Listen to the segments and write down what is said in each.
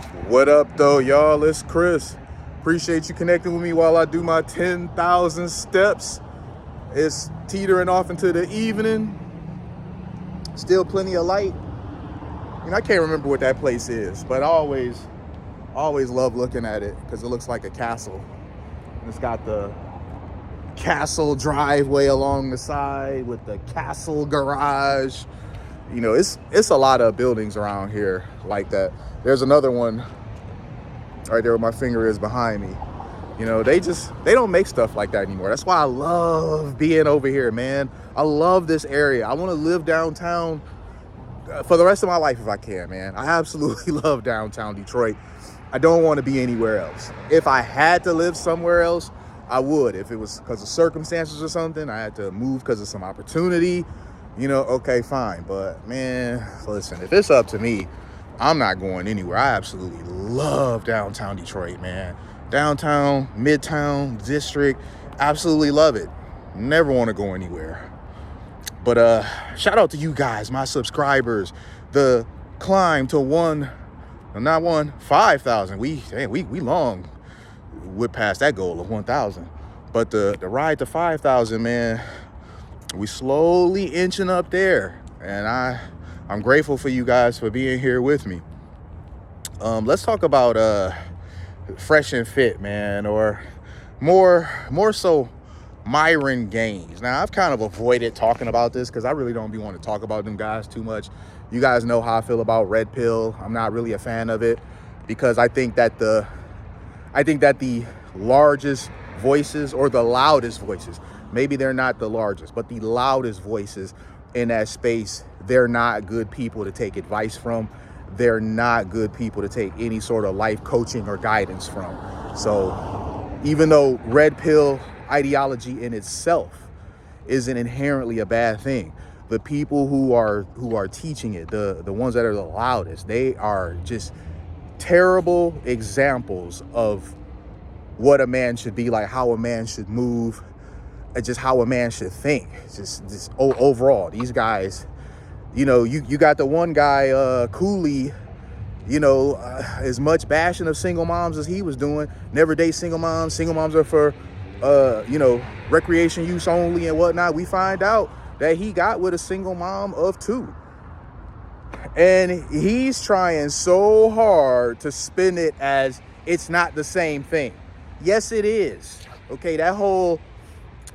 What up, though, y'all? It's Chris. Appreciate you connecting with me while I do my 10,000 steps. It's teetering off into the evening. Still plenty of light. And I can't remember what that place is, but I always love looking at it because it looks like a castle. And it's got the castle driveway along the side with the castle garage. You know, it's a lot of buildings around here like that. There's another one right there where my finger is behind me. You know, they don't make stuff like that anymore. That's why I love being over here, man. I love this area. I want to live downtown for the rest of my life if I can, man. I absolutely love downtown Detroit. I don't want to be anywhere else. If I had to live somewhere else, I would. If it was because of circumstances or something, I had to move because of some opportunity, you know, okay, fine. But man, listen, if it's up to me, I'm not going anywhere. I absolutely love downtown Detroit, man. Downtown, Midtown, District, absolutely love it. Never want to go anywhere. But shout out to you guys, my subscribers. The climb to 5,000. We long went past that goal of 1,000. But the ride to 5,000, man, we slowly inching up there. And I'm grateful for you guys for being here with me. Let's talk about Fresh and Fit, man, or more so Myron Gaines. Now, I've kind of avoided talking about this because I really don't want to talk about them guys too much. You guys know how I feel about Red Pill. I'm not really a fan of it because I think that the largest voices, or the loudest voices, maybe they're not the largest, but the loudest voices in that space, they're not good people to take advice from. They're not good people to take any sort of life coaching or guidance from. So even though Red Pill ideology in itself isn't inherently a bad thing, the people who are teaching it, the ones that are the loudest, they are just terrible examples of what a man should be like, how a man should move, and just how a man should think. Just overall, these guys, you know, you got the one guy, Cooley, you know, as much bashing of single moms as he was doing. Never date single moms. Single moms are for, recreation use only and whatnot. We find out that he got with a single mom of 2. And he's trying so hard to spin it as it's not the same thing. Yes, it is. Okay, that whole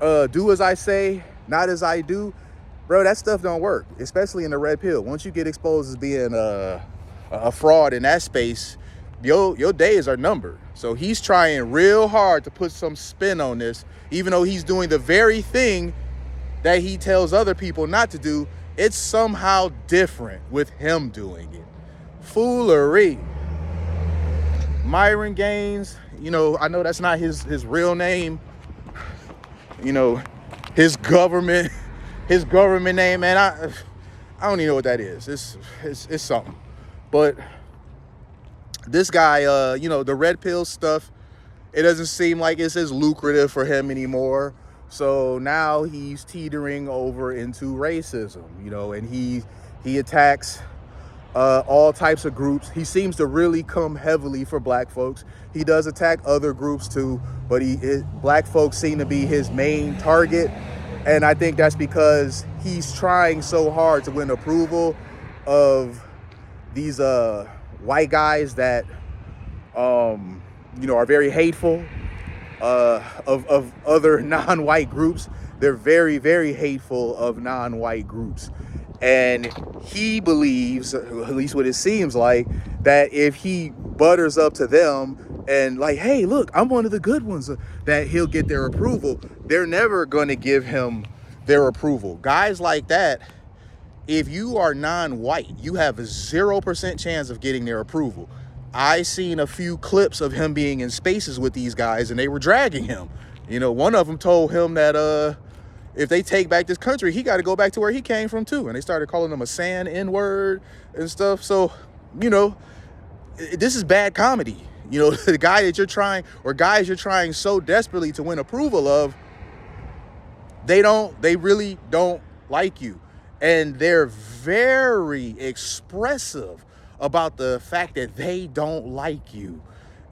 do as I say, not as I do. Bro, that stuff don't work, especially in the Red Pill. Once you get exposed as being a fraud in that space, your days are numbered. So he's trying real hard to put some spin on this, even though he's doing the very thing that he tells other people not to do. It's somehow different with him doing it. Foolery. Myron Gaines, you know, I know that's not his real name. You know, his government name, man, I don't even know what that is. It's something. But this guy, you know, the Red Pill stuff, it doesn't seem like it's as lucrative for him anymore. So now he's teetering over into racism, you know, and he attacks all types of groups. He seems to really come heavily for black folks. He does attack other groups too, but black folks seem to be his main target. And I think that's because he's trying so hard to win approval of these white guys that you know, are very hateful of other non-white groups. They're very, very hateful of non-white groups. And he believes, at least what it seems like, that if he butters up to them and like, hey, look, I'm one of the good ones, that he'll get their approval. They're never going to give him their approval. Guys like that, if you are non-white, you have a 0% chance of getting their approval. I seen a few clips of him being in spaces with these guys and they were dragging him. You know, one of them told him that if they take back this country, he got to go back to where he came from too. And they started calling him a sand N-word and stuff. So, you know, this is bad comedy. You know, the guy that you're trying, or guys you're trying so desperately to win approval of, they really don't like you. And they're very expressive about the fact that they don't like you.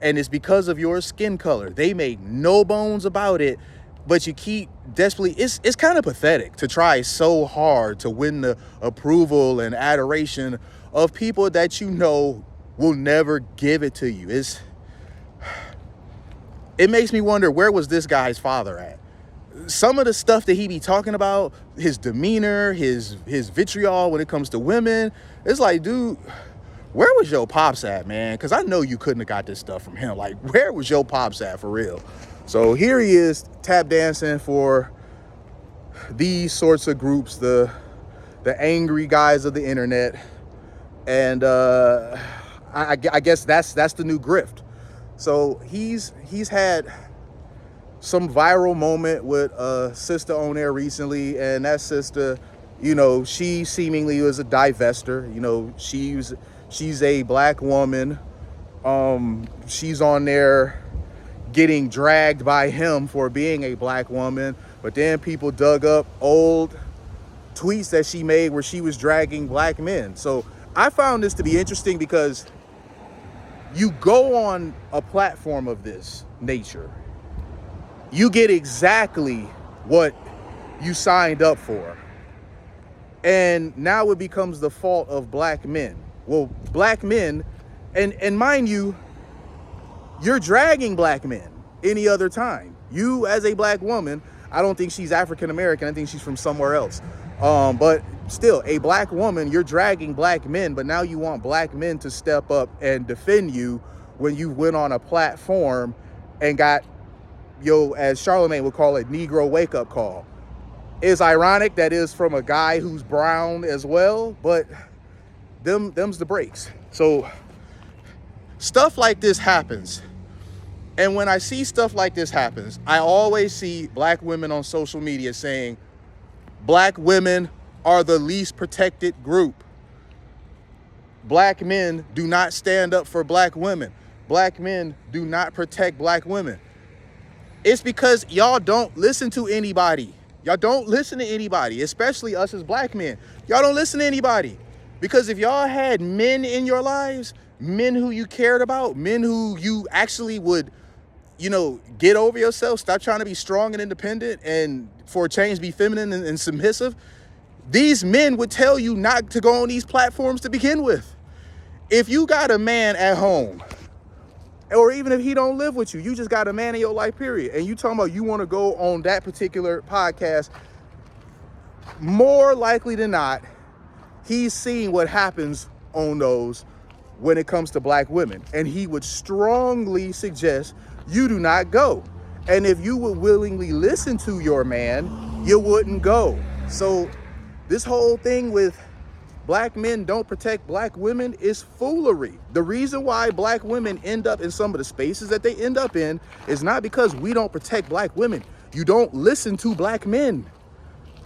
And it's because of your skin color. They make no bones about it, but you keep desperately, it's kind of pathetic to try so hard to win the approval and adoration of people that you know will never give it to you. It makes me wonder, where was this guy's father at? Some of the stuff that he be talking about, his demeanor, his vitriol when it comes to women, it's like, dude, where was your pops at, man? Because I know you couldn't have got this stuff from him. Like, where was your pops at for real? So here he is tap dancing for these sorts of groups, the angry guys of the internet. And I guess that's the new grift. So he's had some viral moment with a sister on there recently, and that sister, you know, she seemingly was a divester. You know, she's a black woman. She's on there getting dragged by him for being a black woman, but then people dug up old tweets that she made where she was dragging black men. So I found this to be interesting because you go on a platform of this nature, you get exactly what you signed up for. And now it becomes the fault of black men. Well, black men, and mind you, you're dragging black men any other time. You, as a black woman, I don't think she's African American. I think she's from somewhere else. But still, a black woman, you're dragging black men, but now you want black men to step up and defend you when you went on a platform and got, as Charlemagne would call it, Negro wake-up call. It's ironic that is from a guy who's brown as well, but them's the breaks. So stuff like this happens. And when I see stuff like this happens, I always see black women on social media saying, black women are the least protected group. Black men do not stand up for black women. Black men do not protect black women. It's because y'all don't listen to anybody. Y'all don't listen to anybody, especially us as black men. Y'all don't listen to anybody. Because if y'all had men in your lives, men who you cared about, men who you actually would, get over yourself, stop trying to be strong and independent, and for a change be feminine and submissive, these men would tell you not to go on these platforms to begin with. If you got a man at home, or even if he don't live with you, you just got a man in your life, period, and you talking about you want to go on that particular podcast, more likely than not, he's seeing what happens on those when it comes to black women. And he would strongly suggest you do not go. And if you would willingly listen to your man, you wouldn't go. So this whole thing with black men don't protect black women is foolery. The reason why black women end up in some of the spaces that they end up in is not because we don't protect black women. You don't listen to black men.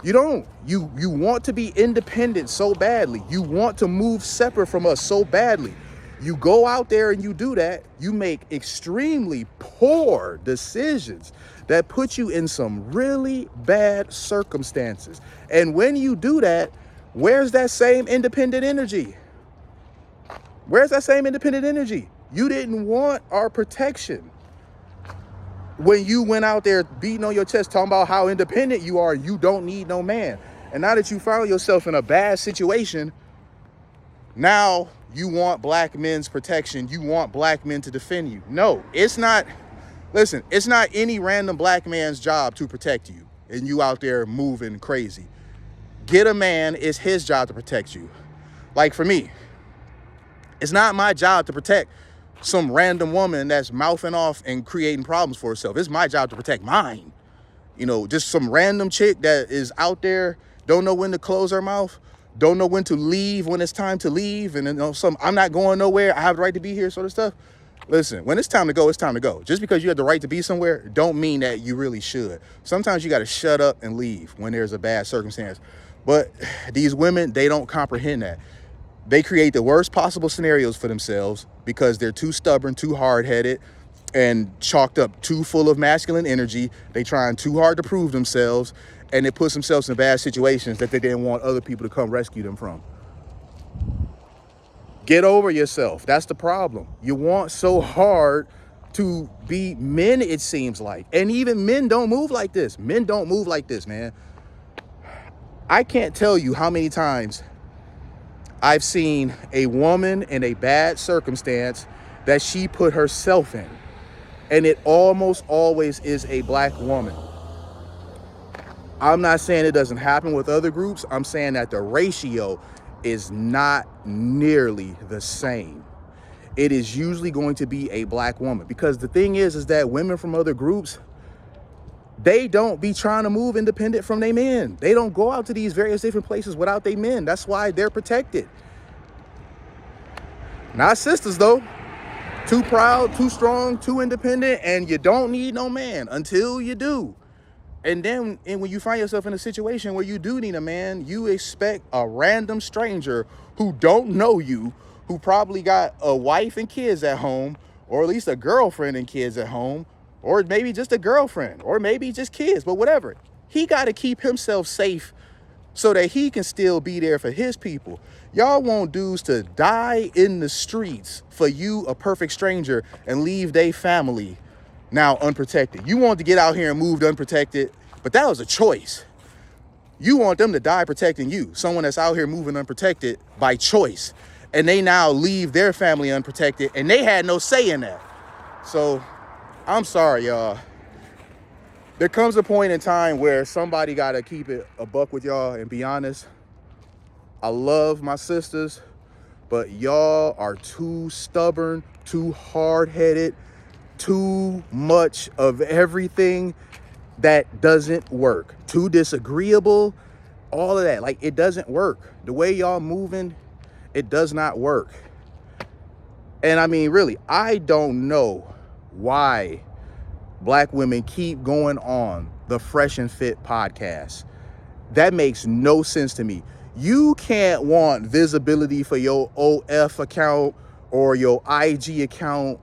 You don't. You want to be independent so badly. You want to move separate from us so badly. You go out there and you do that. You make extremely poor decisions that put you in some really bad circumstances. And when you do that, where's that same independent energy? Where's that same independent energy? You didn't want our protection. When you went out there beating on your chest, talking about how independent you are, you don't need no man. And now that you found yourself in a bad situation, now you want black men's protection. You want black men to defend you. No, it's not. Listen, it's not any random black man's job to protect you and you out there moving crazy. Get a man, it's his job to protect you. Like for me, it's not my job to protect some random woman that's mouthing off and creating problems for herself. It's my job to protect mine. Just some random chick that is out there, don't know when to close her mouth, don't know when to leave when it's time to leave, and I'm not going nowhere, I have the right to be here, sort of stuff. Listen, when it's time to go, it's time to go. Just because you have the right to be somewhere don't mean that you really should. Sometimes you got to shut up and leave when there's a bad circumstance. But these women, they don't comprehend that. They create the worst possible scenarios for themselves because they're too stubborn, too hard-headed, and chalked up too full of masculine energy. They trying too hard to prove themselves, and it puts themselves in bad situations that they didn't want other people to come rescue them from. Get over yourself. That's the problem. You want so hard to be men, it seems like. And even men don't move like this. Men don't move like this, man. I can't tell you how many times I've seen a woman in a bad circumstance that she put herself in. And it almost always is a black woman. I'm not saying it doesn't happen with other groups. I'm saying that the ratio is not nearly the same. It is usually going to be a black woman, because the thing is that women from other groups, they don't be trying to move independent from their men. They don't go out to these various different places without their men. That's why they're protected. Not sisters though. Too proud, too strong, too independent, and you don't need no man until you do. And then when you find yourself in a situation where you do need a man, you expect a random stranger who don't know you, who probably got a wife and kids at home, or at least a girlfriend and kids at home, or maybe just a girlfriend, or maybe just kids, but whatever. He got to keep himself safe so that he can still be there for his people. Y'all want dudes to die in the streets for you, a perfect stranger, and leave their family now unprotected. You want to get out here and move unprotected, but that was a choice. You want them to die protecting you, someone that's out here moving unprotected by choice, and they now leave their family unprotected, and they had no say in that. So I'm sorry, y'all. There comes a point in time where somebody got to keep it a buck with y'all and be honest. I love my sisters, but y'all are too stubborn, too hard-headed, too much of everything that doesn't work. Too disagreeable, all of that. Like, it doesn't work. The way y'all moving, it does not work. And I mean, really, I don't know why black women keep going on the Fresh and Fit podcast. That makes no sense to me. You can't want visibility for your OF account or your IG account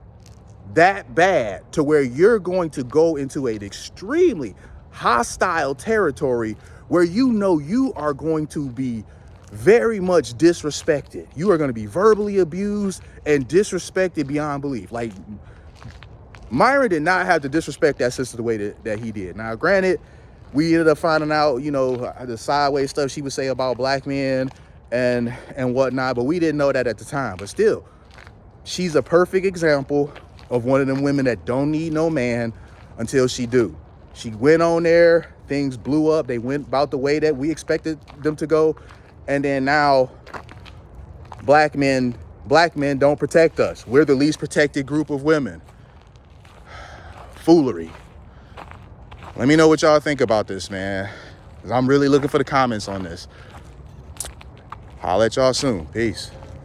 that bad to where you're going to go into an extremely hostile territory where you know you are going to be very much disrespected. You are going to be verbally abused and disrespected beyond belief. Like, Myron did not have to disrespect that sister the way that he did. Now, granted, we ended up finding out, you know, the sideways stuff she would say about black men and whatnot, but we didn't know that at the time. But still, she's a perfect example of one of them women that don't need no man until she do. She went on there, things blew up, they went about the way that we expected them to go, and then now black men don't protect us. We're the least protected group of women. Foolery. Let me know what y'all think about this, man, because I'm really looking for the comments on this. I'll let y'all soon. Peace.